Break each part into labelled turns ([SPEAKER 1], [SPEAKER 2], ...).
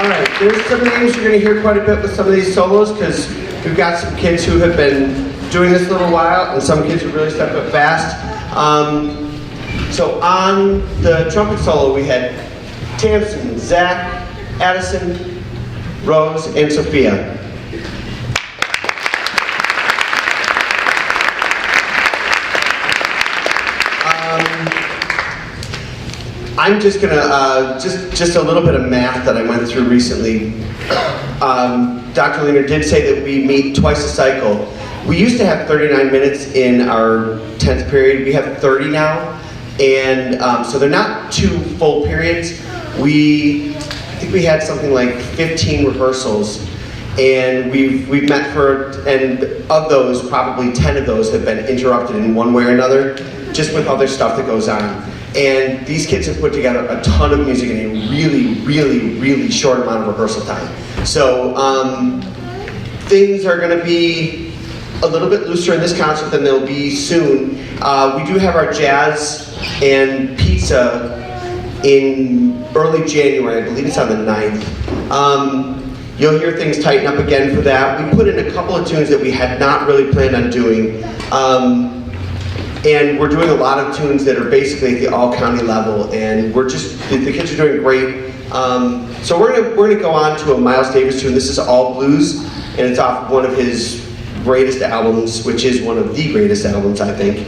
[SPEAKER 1] Alright, there's some names you're going to hear quite a bit with some of these solos because we've got some kids who have been doing this a little while and some kids who really stepped up fast. So on the trumpet solo we had Tamsin, Zach, Addison, Rose, and Sophia. I'm just gonna, just a little bit of math that I went through recently. Dr. Lehner did say that we meet twice a cycle. We used to have 39 minutes in our 10th period. We have 30 now. And so they're not 2 full periods. I think we had something like 15 rehearsals. And we've met and of those, probably 10 of those have been interrupted in one way or another, just with other stuff that goes on. And these kids have put together a ton of music in a really short amount of rehearsal time. So things are going to be a little bit looser in this concert than they'll be soon. We do have our jazz and pizza in early January. I believe it's on the 9th. You'll hear things tighten up again for that. We put in a couple of tunes that we had not really planned on doing. And we're doing a lot of tunes that are basically at the all-county level, and the kids are doing great. So we're gonna go on to a Miles Davis tune. This is All Blues, and it's off one of his greatest albums, which is one of the greatest albums, I think.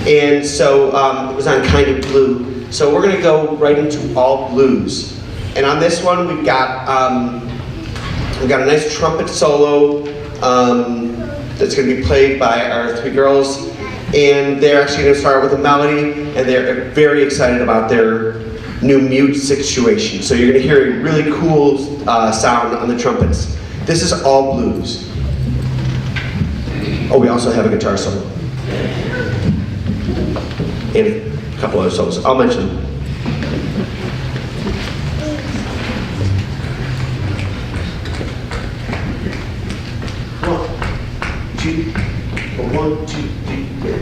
[SPEAKER 1] And so it was on Kind of Blue. So we're gonna go right into All Blues. And on this one, we've got a nice trumpet solo that's gonna be played by our 3 girls. And they're actually going to start with a melody, and they're very excited about their new mute situation. So you're going to hear a really cool sound on the trumpets. This is All Blues. Oh, we also have a guitar solo. And a couple other solos. I'll mention them. 1, 2, 3, 4.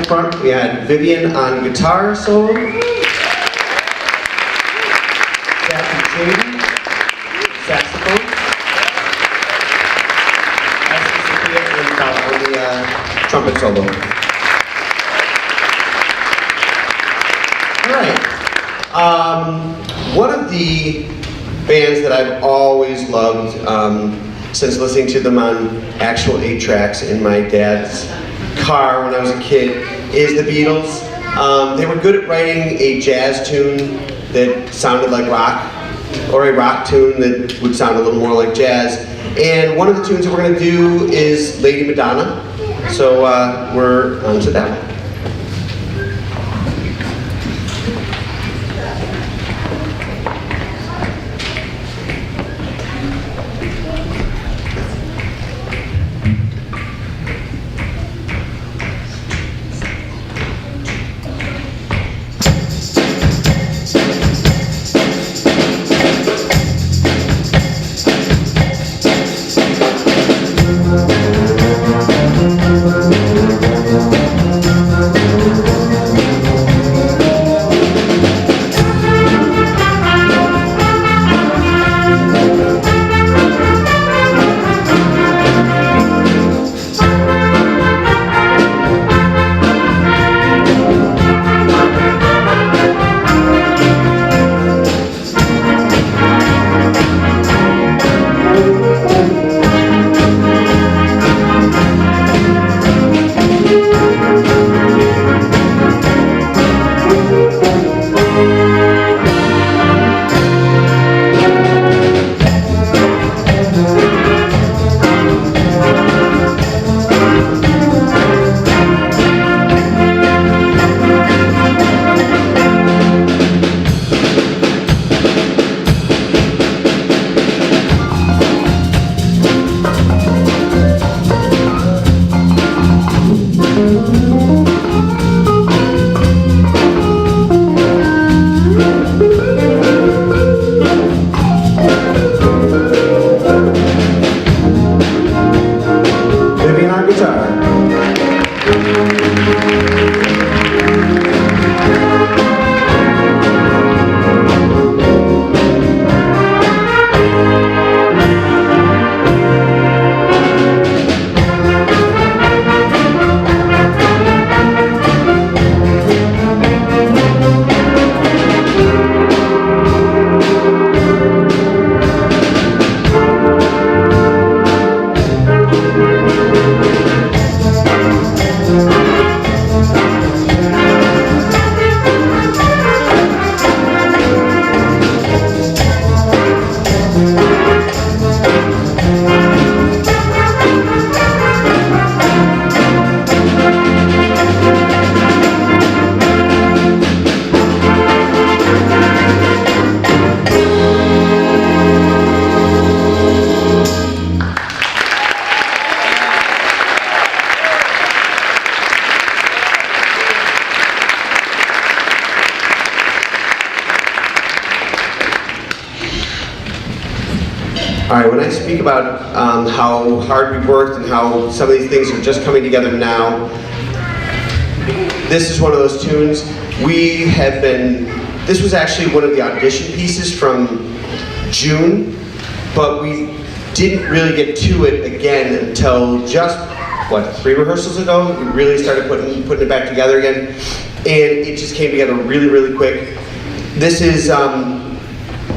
[SPEAKER 1] front, we had Vivian on guitar solo. Jaden, saxophone. On the trumpet solo. All right. One of the bands that I've always loved since listening to them on actual 8-tracks in my dad's car when I was a kid is the Beatles. They were good at writing a jazz tune that sounded like rock, or a rock tune that would sound a little more like jazz. And one of the tunes that we're going to do is Lady Madonna. So we're on to that one. All right, when I speak about how hard we worked and how some of these things are just coming together now, this is one of those tunes. This was actually one of the audition pieces from June, but we didn't really get to it again until just, 3 rehearsals ago? We really started putting it back together again, and it just came together really, really quick. This is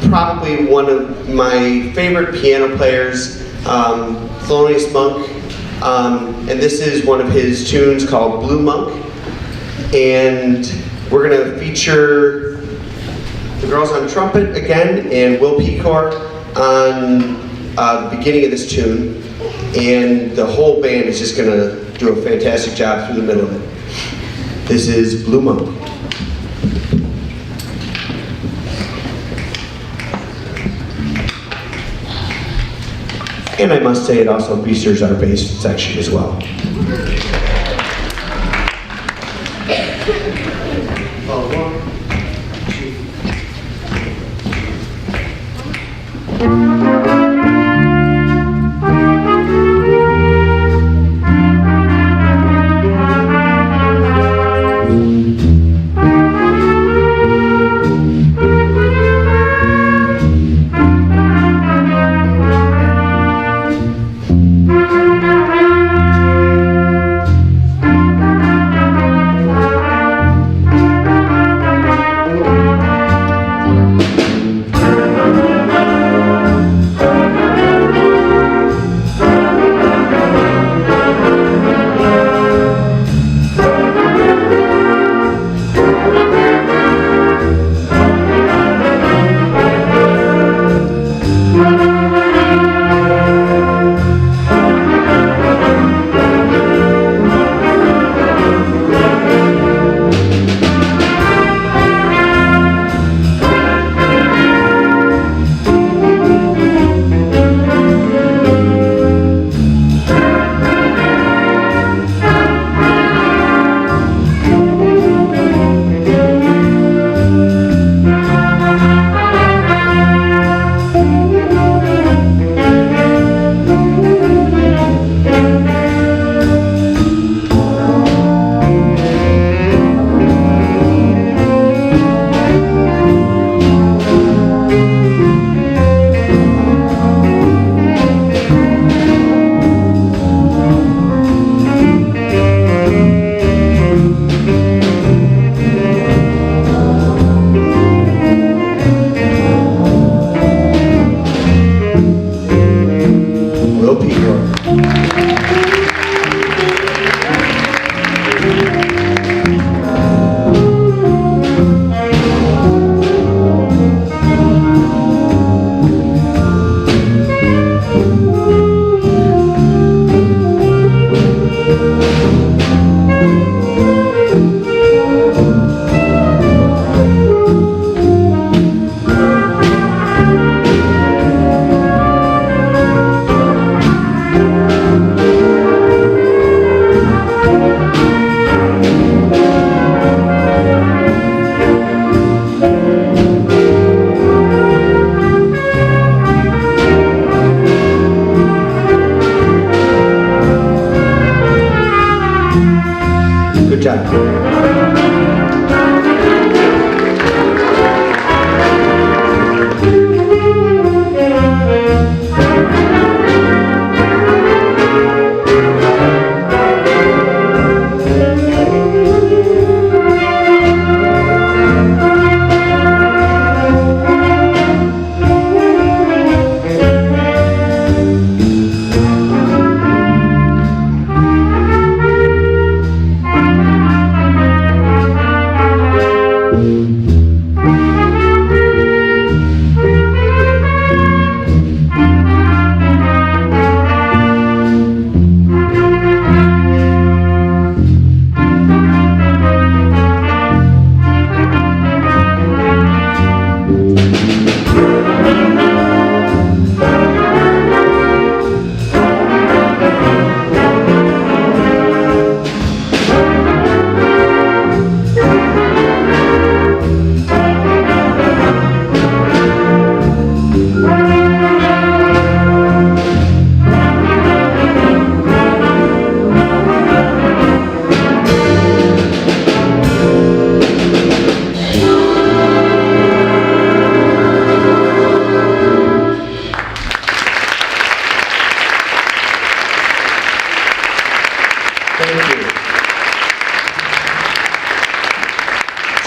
[SPEAKER 1] probably one of my favorite piano players, Thelonious Monk, and this is one of his tunes called Blue Monk, and we're going to feature the girls on trumpet again and Will Pecor on the beginning of this tune, and the whole band is just going to do a fantastic job through the middle of it. This is Blue Monk. And I must say it also features our bass section as well.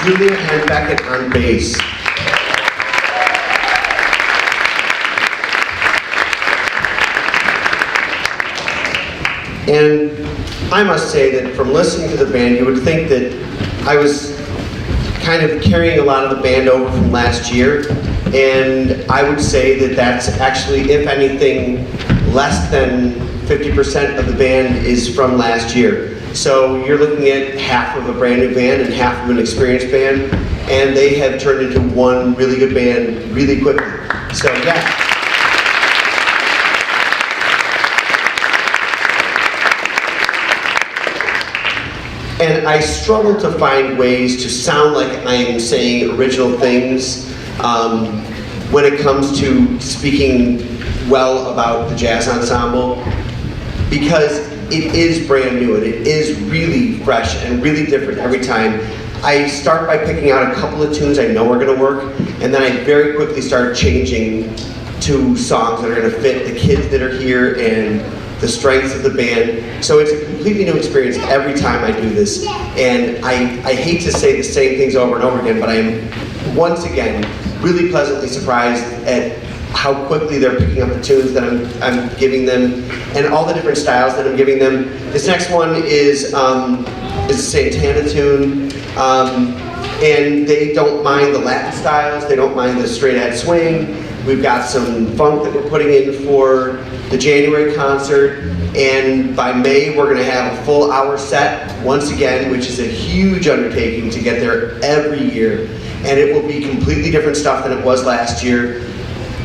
[SPEAKER 1] Julia and Beckett on bass. And I must say that from listening to the band, you would think that I was kind of carrying a lot of the band over from last year. And I would say that that's actually, if anything, less than 50% of the band is from last year. So you're looking at half of a brand new band and half of an experienced band, and they have turned into one really good band really quickly. So yeah. And I struggle to find ways to sound like I am saying original things when it comes to speaking well about the jazz ensemble, because it is brand new and it is really fresh and really different every time. I start by picking out a couple of tunes I know are going to work, and then I very quickly start changing to songs that are going to fit the kids that are here and the strengths of the band. So it's a completely new experience every time I do this. And I hate to say the same things over and over again, but I am once again really pleasantly surprised at how quickly they're picking up the tunes that I'm giving them and all the different styles that I'm giving them. This next one is a Santana tune, and they don't mind the Latin styles, they don't mind the straight ahead swing. We've got some funk that we're putting in for the January concert, and by May we're going to have a full hour set once again, which is a huge undertaking to get there every year, and it will be completely different stuff than it was last year,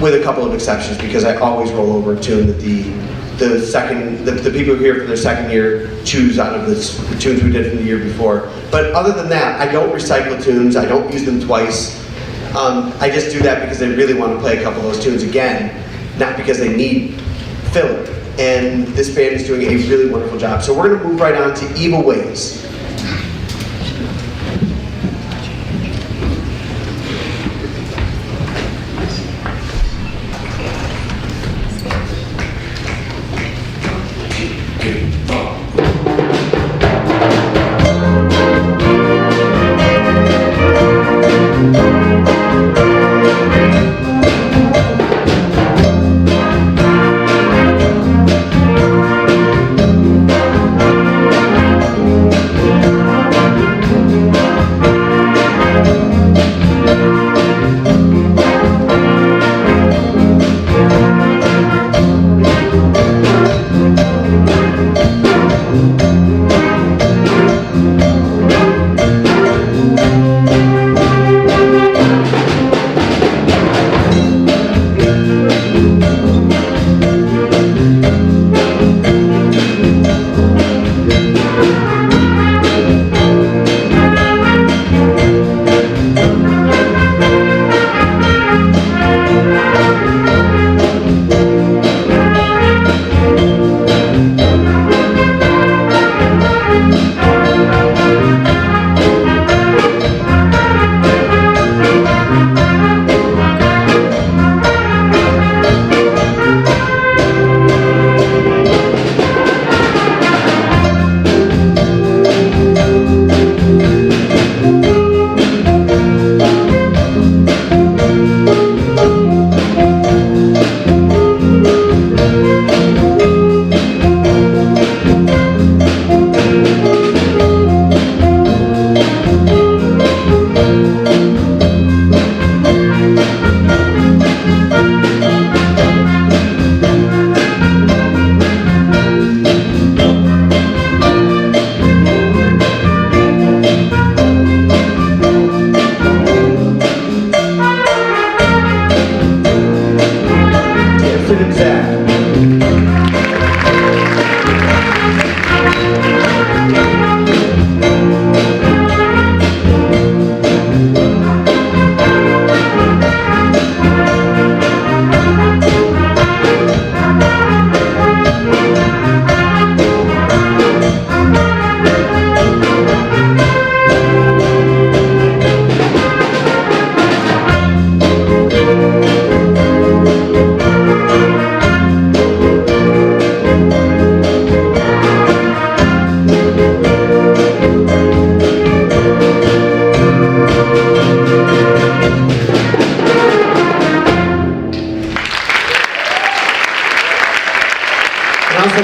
[SPEAKER 1] with a couple of exceptions, because I always roll over a tune that the people who are here for their second year choose out of the tunes we did from the year before. But other than that, I don't recycle tunes, I don't use them twice. I just do that because I really want to play a couple of those tunes again, not because they need filler. And this band is doing a really wonderful job. So we're going to move right on to Evil Ways.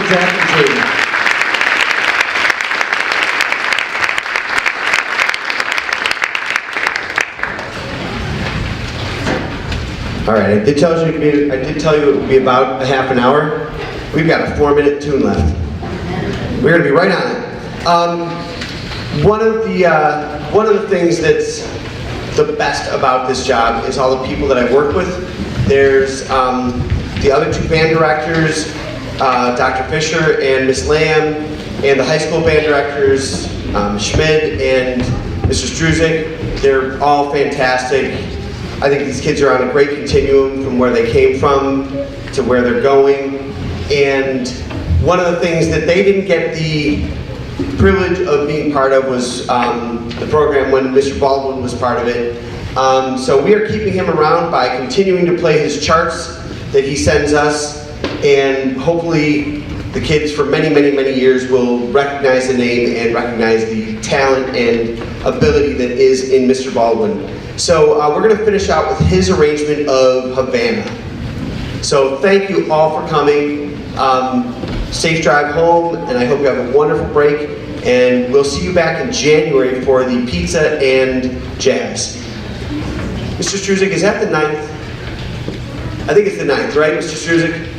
[SPEAKER 1] for Jack and Jaden. All right, I did tell you it would be about a half an hour. We've got a 4-minute tune left. We're going to be right on it. One of the things that's the best about this job is all the people that I work with. There's the other 2 band directors, Dr. Fisher and Miss Lamb, and the high school band directors, Schmid and Mr. Struzik. They're all fantastic. I think these kids are on a great continuum from where they came from to where they're going. And one of the things that they didn't get the privilege of being part of was the program when Mr. Baldwin was part of it. So we are keeping him around by continuing to play his charts that he sends us, and hopefully the kids for many, many, many years will recognize the name and recognize the talent and ability that is in Mr. Baldwin. So we're going to finish out with his arrangement of Havana. So thank you all for coming. Safe drive home, and I hope you have a wonderful break. And we'll see you back in January for the pizza and jazz. Mr. Struzik, is that the 9th? I think it's the 9th, right, Mr. Struzik?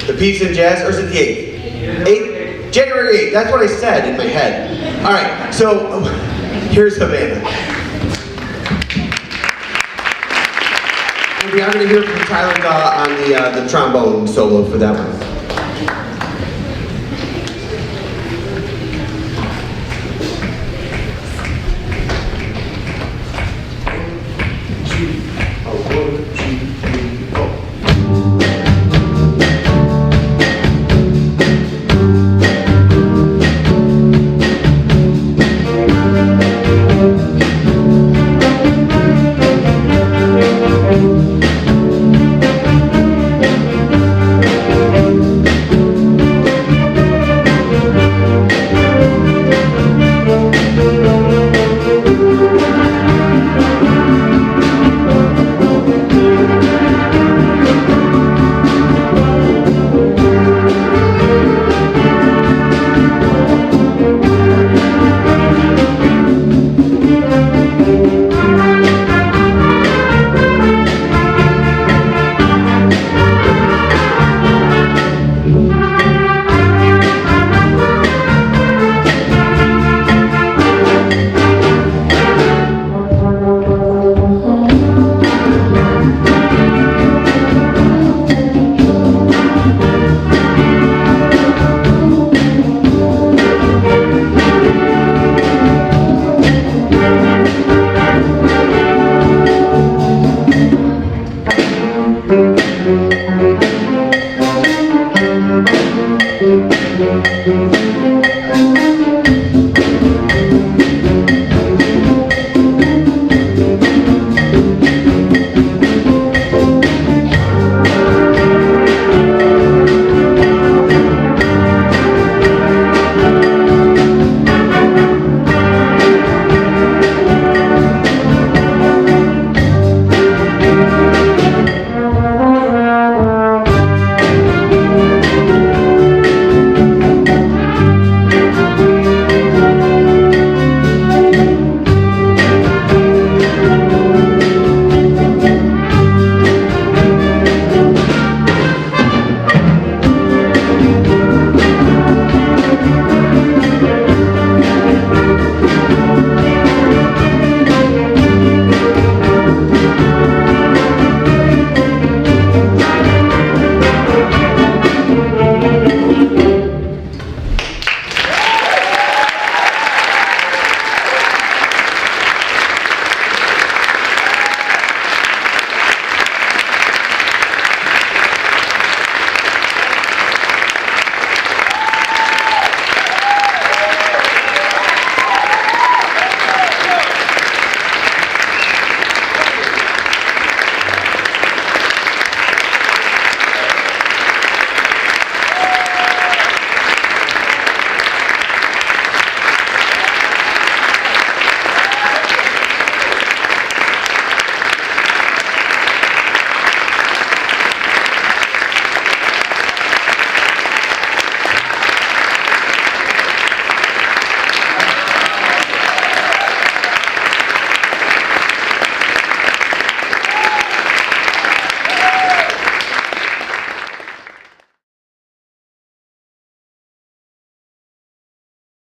[SPEAKER 1] The pizza and jazz, or is it the 8th? 8th? January 8th, that's what I said in my head. All right, so here's Havana. We are going to hear from Tyler Gaw on the trombone solo for that one.